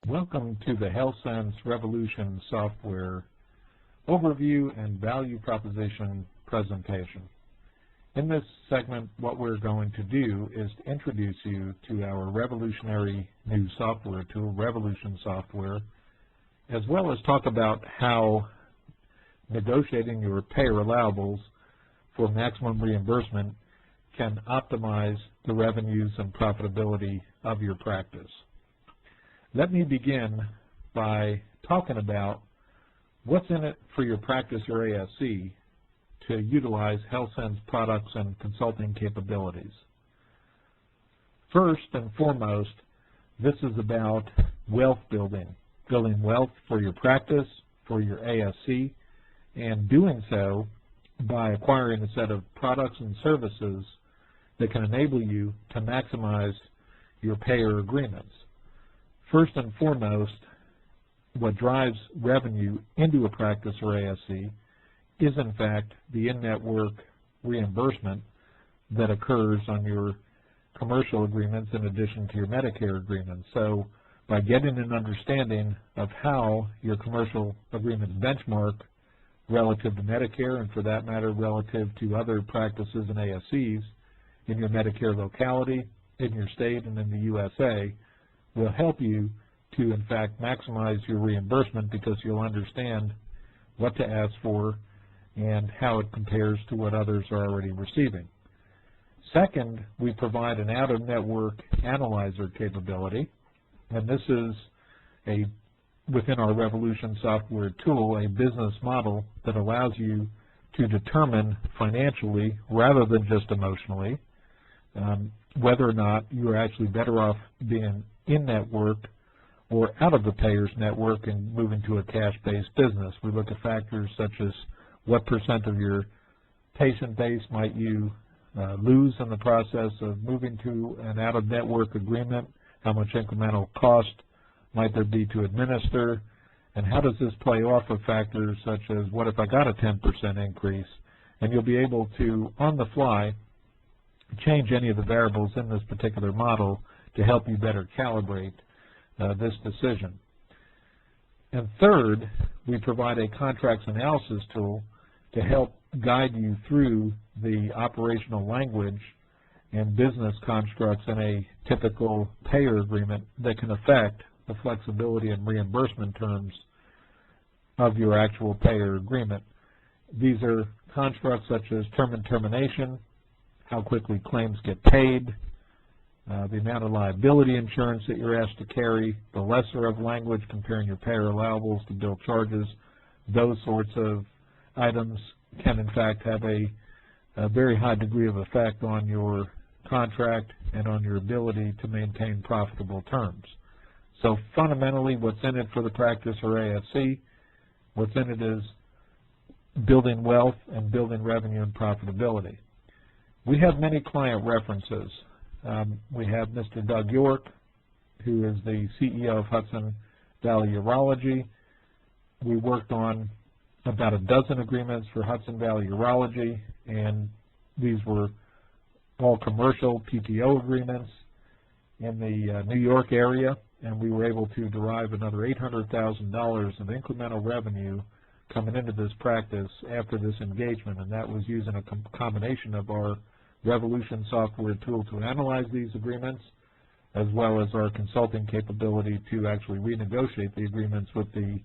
Welcome to the HealthSense Revolution Software Overview and Value Proposition presentation. In this segment, what we're going to do is to introduce you to our revolutionary new software tool, RevolutionSoftware, as well as talk about how negotiating your payer allowables for maximum reimbursement can optimize the revenues and profitability of your practice. Let me begin by talking about what's in it for your practice or ASC to utilize HealthSense products and consulting capabilities. First and foremost, this is about wealth building wealth for your practice, for your ASC, and doing so by acquiring a set of products and services that can enable you to maximize your payer agreements. First and foremost, what drives revenue into a practice or ASC is in fact the in-network reimbursement that occurs on your commercial agreements in addition to your Medicare agreements. So by getting an understanding of how your commercial agreements benchmark relative to Medicare, and for that matter relative to other practices and ASCs in your Medicare locality, in your state, and in the USA, will help you to, in fact, maximize your reimbursement because you'll understand what to ask for and how it compares to what others are already receiving. Second, we provide an out-of-network analyzer capability, and this is within our RevolutionSoftware tool, a business model that allows you to determine financially rather than just emotionally whether or not you're actually better off being in-network or out of the payer's network and moving to a cash-based business. We look at factors such as what % of your patient base might you lose in the process of moving to an out-of-network agreement, how much incremental cost might there be to administer, and how does this play off of factors such as what if I got a 10% increase, and you'll be able to, on the fly, change any of the variables in this particular model to help you better calibrate this decision. And third, we provide a contracts analysis tool to help guide you through the operational language and business constructs in a typical payer agreement that can affect the flexibility and reimbursement terms of your actual payer agreement. These are constructs such as term and termination, how quickly claims get paid, the amount of liability insurance that you're asked to carry, the lesser of language comparing your payer allowables to bill charges. Those sorts of items can in fact have a very high degree of effect on your contract and on your ability to maintain profitable terms. So fundamentally, what's in it for the practice or ASC, what's in it is building wealth and building revenue and profitability. We have many client references. We have Mr. Doug York, who is the CEO of Hudson Valley Urology. We worked on about a dozen agreements for Hudson Valley Urology, and these were all commercial PPO agreements in the New York area, and we were able to derive another $800,000 of incremental revenue coming into this practice after this engagement, and that was using a combination of our RevolutionSoftware tool to analyze these agreements, as well as our consulting capability to actually renegotiate the agreements with the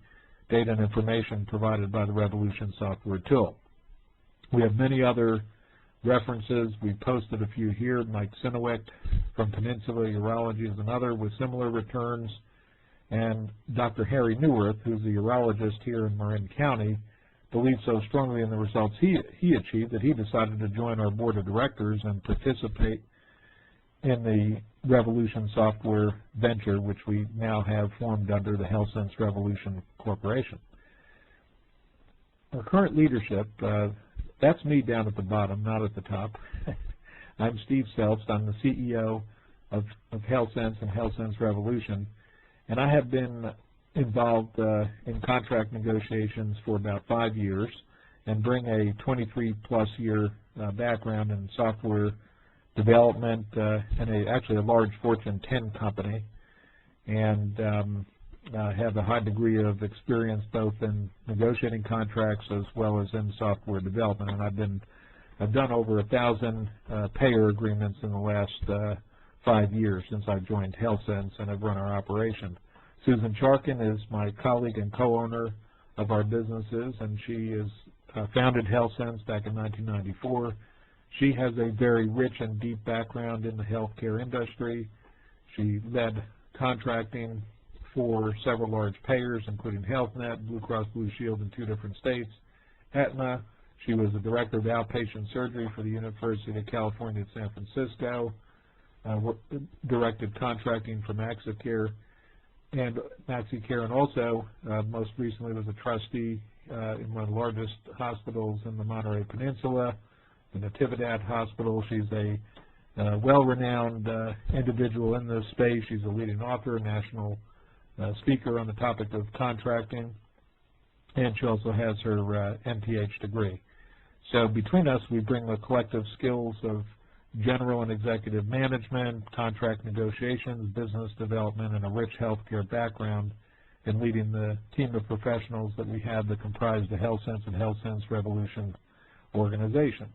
data and information provided by the RevolutionSoftware tool. We have many other references. We posted a few here. Mike Sinowick from Peninsula Urology is another with similar returns, and Dr. Harry Neuwirth, who's a urologist here in Marin County, believed so strongly in the results he achieved that he decided to join our board of directors and participate in the RevolutionSoftware venture, which we now have formed under the HealthSense Revolution Corporation. Our current leadership, that's me down at the bottom, not at the top. I'm Steve Selst. I'm the CEO of HealthSense and HealthSense Revolution, and I have been involved in contract negotiations for about 5 years and bring a 23-plus year background in software development and actually a large Fortune 10 company. And have a high degree of experience both in negotiating contracts as well as in software development, and I've done over 1,000 payer agreements in the last 5 years since I've joined HealthSense and I've run our operation. Susan Charkin is my colleague and co-owner of our businesses, and she is founded HealthSense back in 1994. She has a very rich and deep background in the healthcare industry. She led contracting for several large payers, including HealthNet, Blue Cross Blue Shield in 2 different states, Aetna. She was the director of outpatient surgery for the University of California at San Francisco, directed contracting for MaxiCare, and also most recently was a trustee in one of the largest hospitals in the Monterey Peninsula, the Natividad Hospital. She's a well-renowned individual in this space. She's a leading author, national speaker on the topic of contracting, and she also has her MTH degree. So between us, we bring the collective skills of general and executive management, contract negotiations, business development, and a rich healthcare background in leading the team of professionals that we have that comprise the HealthSense and HealthSense Revolution organization.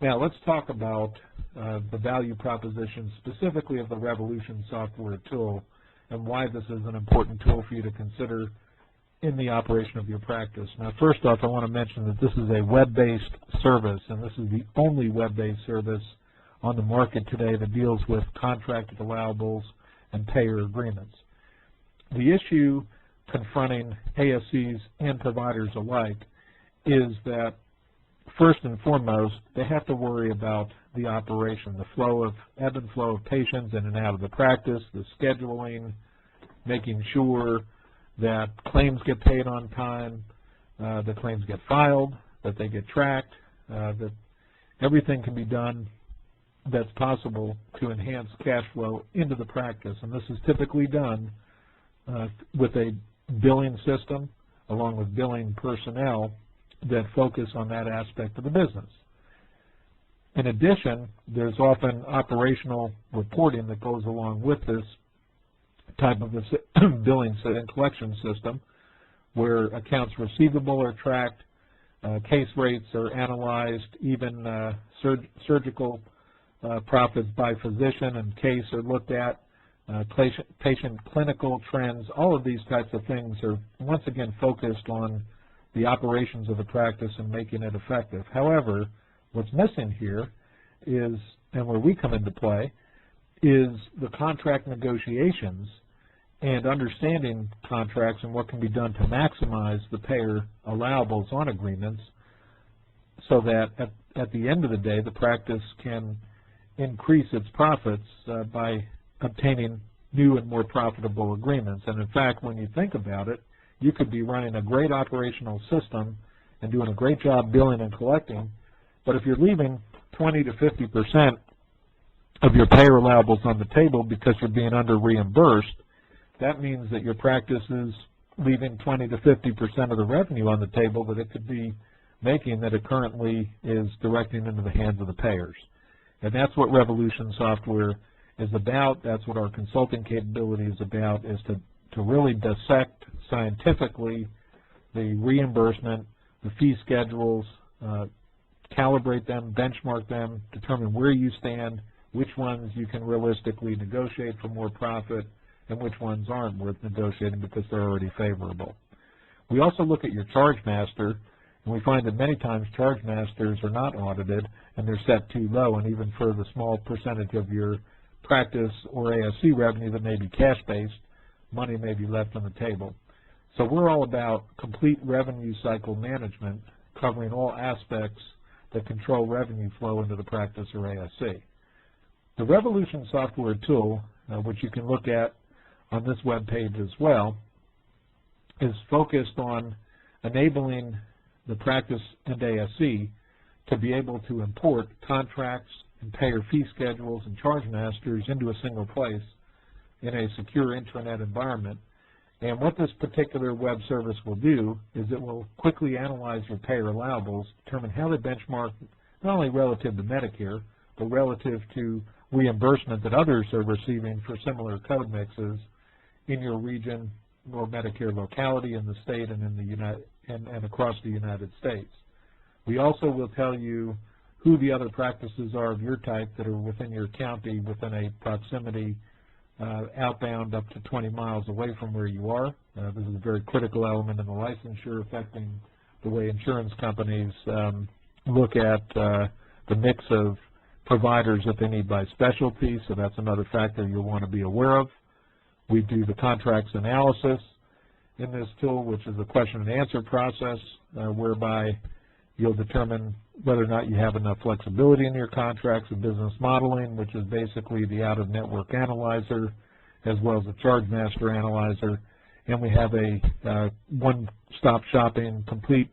Now let's talk about the value proposition specifically of the Revolution software tool and why this is an important tool for you to consider in the operation of your practice. Now first off, I want to mention that this is a web-based service, and this is the only web-based service on the market today that deals with contracted allowables and payer agreements. The issue confronting ASCs and providers alike is that first and foremost, they have to worry about the operation, the flow of ebb and flow of patients in and out of the practice, the scheduling, making sure that claims get paid on time, that claims get filed, that they get tracked, that everything can be done that's possible to enhance cash flow into the practice. And this is typically done with a billing system along with billing personnel that focus on that aspect of the business. In addition, there's often operational reporting that goes along with this type of a billing and collection system, where accounts receivable are tracked, case rates are analyzed, even surgical profits by physician and case are looked at, patient clinical trends. All of these types of things are once again focused on the operations of the practice and making it effective. However, what's missing here is, and where we come into play, is the contract negotiations and understanding contracts and what can be done to maximize the payer allowables on agreements so that at the end of the day the practice can increase its profits by obtaining new and more profitable agreements. And in fact, when you think about it, you could be running a great operational system and doing a great job billing and collecting, but if you're leaving 20 to 50% of your payer allowables on the table because you're being under reimbursed, that means that your practice is leaving 20 to 50% of the revenue on the table that it could be making that it currently is directing into the hands of the payers. And that's what Revolution Software is about. That's what our consulting capability is about, is to really dissect scientifically the reimbursement, the fee schedules, calibrate them, benchmark them, determine where you stand, which ones you can realistically negotiate for more profit, and which ones aren't worth negotiating because they're already favorable. We also look at your charge master, and we find that many times charge masters are not audited and they're set too low, and even for the small percentage of your practice or ASC revenue that may be cash-based, money may be left on the table. So we're all about complete revenue cycle management, covering all aspects that control revenue flow into the practice or ASC. The Revolution Software tool, which you can look at on this web page as well, is focused on enabling the practice and ASC to be able to import contracts and payer fee schedules and charge masters into a single place in a secure intranet environment. And what this particular web service will do is it will quickly analyze your payer allowables, determine how they benchmark not only relative to Medicare, but relative to reimbursement that others are receiving for similar code mixes in your region or Medicare locality in the state and in the and across the United States. We also will tell you who the other practices are of your type that are within your county, within a proximity outbound up to 20 miles away from where you are. This is a very critical element in the licensure, affecting the way insurance companies look at the mix of providers that they need by specialty, so that's another factor you'll want to be aware of. We do the contracts analysis in this tool, which is a question and answer process whereby you'll determine whether or not you have enough flexibility in your contracts and business modeling, which is basically the out-of-network analyzer as well as the charge master analyzer. And we have a one-stop shopping, complete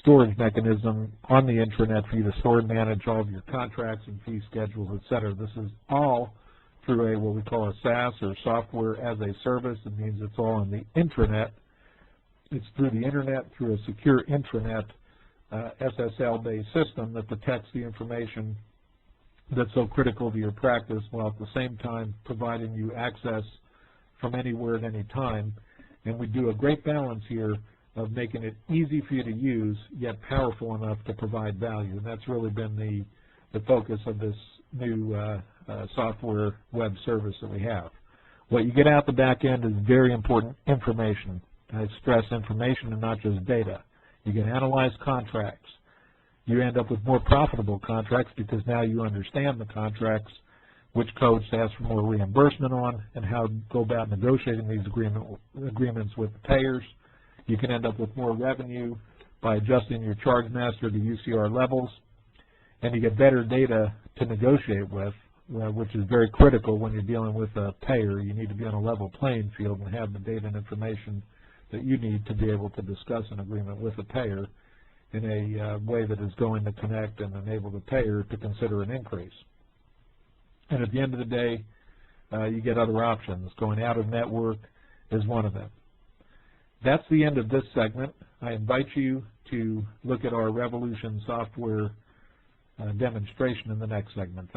storage mechanism on the intranet for you to store and manage all of your contracts and fee schedules, et cetera. This is all through what we call a SaaS, or software as a service. It means it's all on the intranet. It's through the internet, through a secure intranet SSL-based system that protects the information that's so critical to your practice, while at the same time providing you access from anywhere at any time. And we do a great balance here of making it easy for you to use, yet powerful enough to provide value. And that's really been the focus of this new software web service that we have. What you get out the back end is very important information. I stress information and not just data. You can analyze contracts. You end up with more profitable contracts because now you understand the contracts, which codes to ask for more reimbursement on, and how to go about negotiating these agreements with the payers. You can end up with more revenue by adjusting your charge master to UCR levels, and you get better data to negotiate with, which is very critical when you're dealing with a payer. You need to be on a level playing field and have the data and information that you need to be able to discuss an agreement with a payer in a way that is going to connect and enable the payer to consider an increase. And at the end of the day, you get other options. Going out of network is one of them. That's the end of this segment. I invite you to look at our Revolution software demonstration in the next segment.